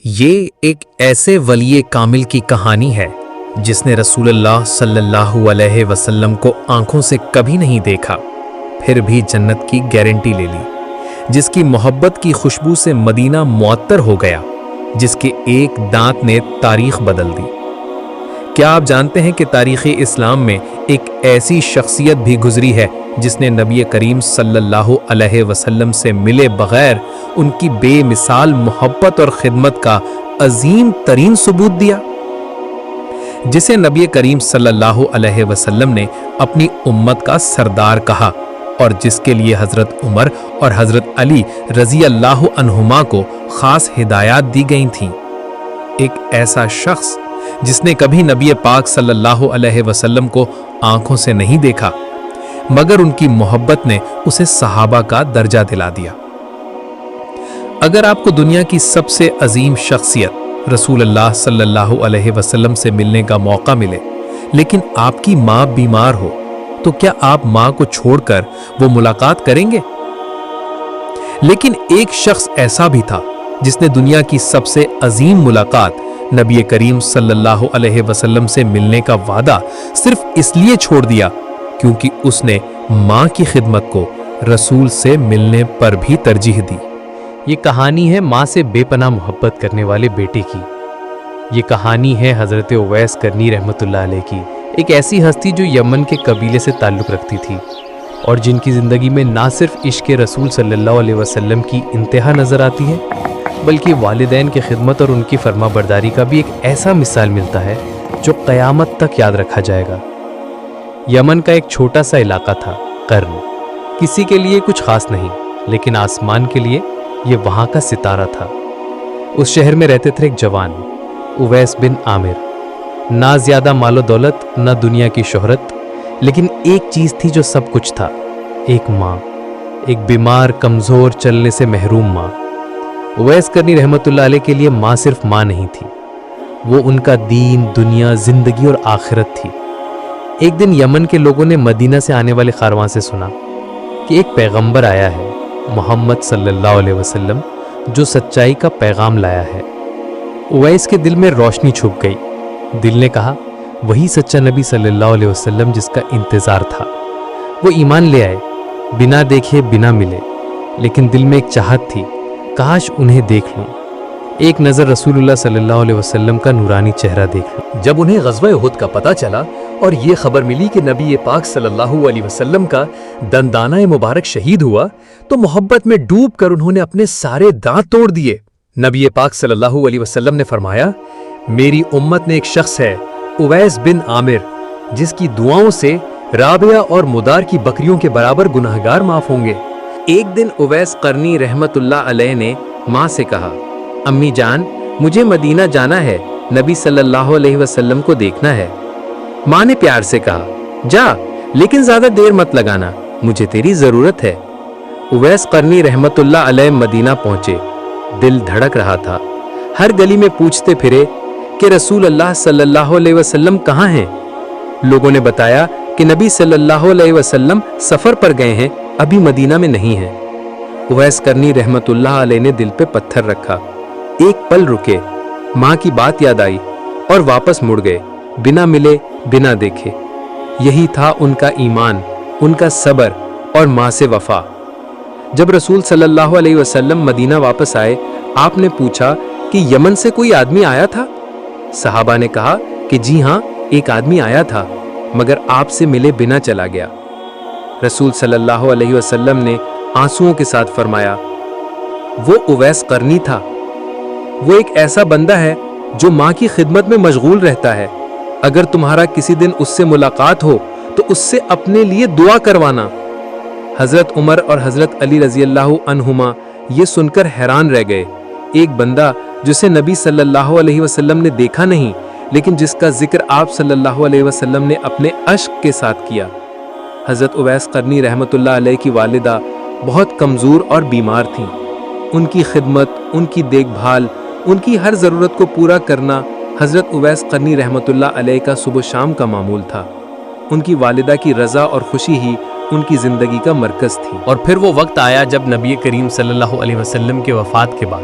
یہ ایک ایسے ولی کامل کی کہانی ہے جس نے رسول اللہ صلی اللہ علیہ وسلم کو آنکھوں سے کبھی نہیں دیکھا، پھر بھی جنت کی گارنٹی لے لی، جس کی محبت کی خوشبو سے مدینہ معطر ہو گیا، جس کے ایک دانت نے تاریخ بدل دی۔ کیا آپ جانتے ہیں کہ تاریخ اسلام میں ایک ایسی شخصیت بھی گزری ہے جس نے نبی کریم صلی اللہ علیہ وسلم سے ملے بغیر ان کی بے مثال محبت اور خدمت کا عظیم ترین ثبوت دیا، جسے نبی کریم صلی اللہ علیہ وسلم نے اپنی امت کا سردار کہا، اور جس کے لیے حضرت عمر اور حضرت علی رضی اللہ عنہما کو خاص ہدایات دی گئی تھیں۔ ایک ایسا شخص جس نے کبھی نبی پاک صلی اللہ علیہ وسلم کو آنکھوں سے نہیں دیکھا، مگر ان کی محبت نے اسے صحابہ کا درجہ دلا دیا۔ اگر آپ کو دنیا کی سب سے عظیم شخصیت رسول اللہ صلی اللہ علیہ وسلم سے ملنے کا موقع ملے، لیکن آپ کی ماں بیمار ہو، تو کیا آپ ماں کو چھوڑ کر وہ ملاقات کریں گے؟ لیکن ایک شخص ایسا بھی تھا جس نے دنیا کی سب سے عظیم ملاقات نبی کریم صلی اللہ علیہ وسلم سے ملنے کا وعدہ صرف اس لیے چھوڑ دیا کیونکہ اس نے ماں کی خدمت کو رسول سے ملنے پر بھی ترجیح دی۔ یہ کہانی ہے ماں سے بے پناہ محبت کرنے والے بیٹے کی۔ یہ کہانی ہے حضرت اویس کرنی رحمت اللہ علیہ کی، ایک ایسی ہستی جو یمن کے قبیلے سے تعلق رکھتی تھی اور جن کی زندگی میں نہ صرف عشق رسول صلی اللہ علیہ وسلم کی انتہا نظر آتی ہے، بلکہ والدین کی خدمت اور ان کی فرما برداری کا بھی ایک ایسا مثال ملتا ہے جو قیامت تک یاد رکھا جائے گا۔ یمن کا ایک چھوٹا سا علاقہ تھا، قرن، کسی کے لیے کچھ خاص نہیں، لیکن آسمان کے لیے یہ وہاں کا ستارہ تھا۔ اس شہر میں رہتے تھے ایک جوان، اویس بن عامر، نہ زیادہ مال و دولت، نہ دنیا کی شہرت، لیکن ایک چیز تھی جو سب کچھ تھا، ایک ماں، ایک بیمار، کمزور، چلنے سے محروم ماں۔ اویس کرنی رحمت اللہ علیہ کے لیے ماں صرف ماں نہیں تھی، وہ ان کا دین، دنیا، زندگی اور آخرت تھی۔ ایک دن یمن کے لوگوں نے مدینہ سے آنے والے کاروان سے سنا کہ ایک پیغمبر آیا ہے، محمد صلی اللہ علیہ وسلم، جو سچائی کا پیغام لایا ہے۔ اویس کے دل میں روشنی چھپ گئی، دل نے کہا وہی سچا نبی صلی اللہ علیہ وسلم جس کا انتظار تھا۔ وہ ایمان لے آئے، بنا دیکھے، بنا ملے، لیکن دل میں ایک چاہت تھی، کاش انہیں دیکھ لوں، ایک نظر رسول اللہ صلی اللہ علیہ وسلم کا نورانی چہرہ دیکھ لوں۔ جب انہیں غزوہ احد کا پتہ چلا اور یہ خبر ملی کہ نبی پاک صلی اللہ علیہ وسلم کا دندانہ مبارک شہید ہوا، تو محبت میں ڈوب کر انہوں نے اپنے سارے دانت توڑ دیے۔ نبی پاک صلی اللہ علیہ وسلم نے فرمایا، میری امت میں ایک شخص ہے، اویس بن عامر، جس کی دعاؤں سے رابعہ اور مدار کی بکریوں کے برابر گناہگار معاف ہوں گے۔ ایک دن اویس قرنی رحمت اللہ علیہ نے ماں سے کہا، امی جان، مجھے مدینہ جانا ہے، نبی صلی اللہ علیہ وسلم کو دیکھنا ہے۔ ماں نے پیار سے کہا، جا، لیکن زیادہ دیر مت لگانا، مجھے تیری ضرورت ہے۔ اویس قرنی رحمت اللہ علیہ مدینہ پہنچے، دل دھڑک رہا تھا، ہر گلی میں پوچھتے پھرے کہ رسول اللہ صلی اللہ علیہ وسلم کہاں ہیں؟ لوگوں نے بتایا کہ نبی صلی اللہ علیہ وسلم سفر پر گئے ہیں، ابھی مدینہ میں نہیں ہیں۔ اویس کرنی رحمت اللہ علیہ نے دل پہ پتھر رکھا، ایک پل رکے، ماں کی بات یاد آئی اور واپس مڑ گئے، بنا ملے، بنا دیکھے۔ یہی تھا ان کا ایمان، ان کا صبر اور ماں سے وفا۔ جب رسول صلی اللہ علیہ وسلم مدینہ واپس آئے، آپ نے پوچھا کہ یمن سے کوئی آدمی آیا تھا؟ صحابہ نے کہا کہ جی ہاں، ایک آدمی آیا تھا، مگر آپ سے ملے بنا چلا گیا۔ رسول صلی اللہ علیہ وسلم نے آنسوؤں کے ساتھ فرمایا، وہ اویس قرنی تھا، وہ ایک ایسا بندہ ہے جو ماں کی خدمت میں مشغول رہتا ہے، اگر تمہارا کسی دن اس سے ملاقات ہو تو اس سے اپنے لیے دعا کروانا۔ حضرت عمر اور حضرت علی رضی اللہ عنہما یہ سن کر حیران رہ گئے، ایک بندہ جسے نبی صلی اللہ علیہ وسلم نے دیکھا نہیں، لیکن جس کا ذکر آپ صلی اللہ علیہ وسلم نے اپنے عشق کے ساتھ کیا۔ حضرت اویس قرنی رحمت اللہ علیہ کی والدہ بہت کمزور اور بیمار تھیں، ان کی خدمت، ان کی دیکھ بھال، ان کی ہر ضرورت کو پورا کرنا حضرت اویس قرنی رحمت اللہ علیہ کا صبح و شام کا معمول تھا۔ ان کی والدہ کی رضا اور خوشی ہی ان کی زندگی کا مرکز تھی۔ اور پھر وہ وقت آیا جب نبی کریم صلی اللہ علیہ وسلم کے وفات کے بعد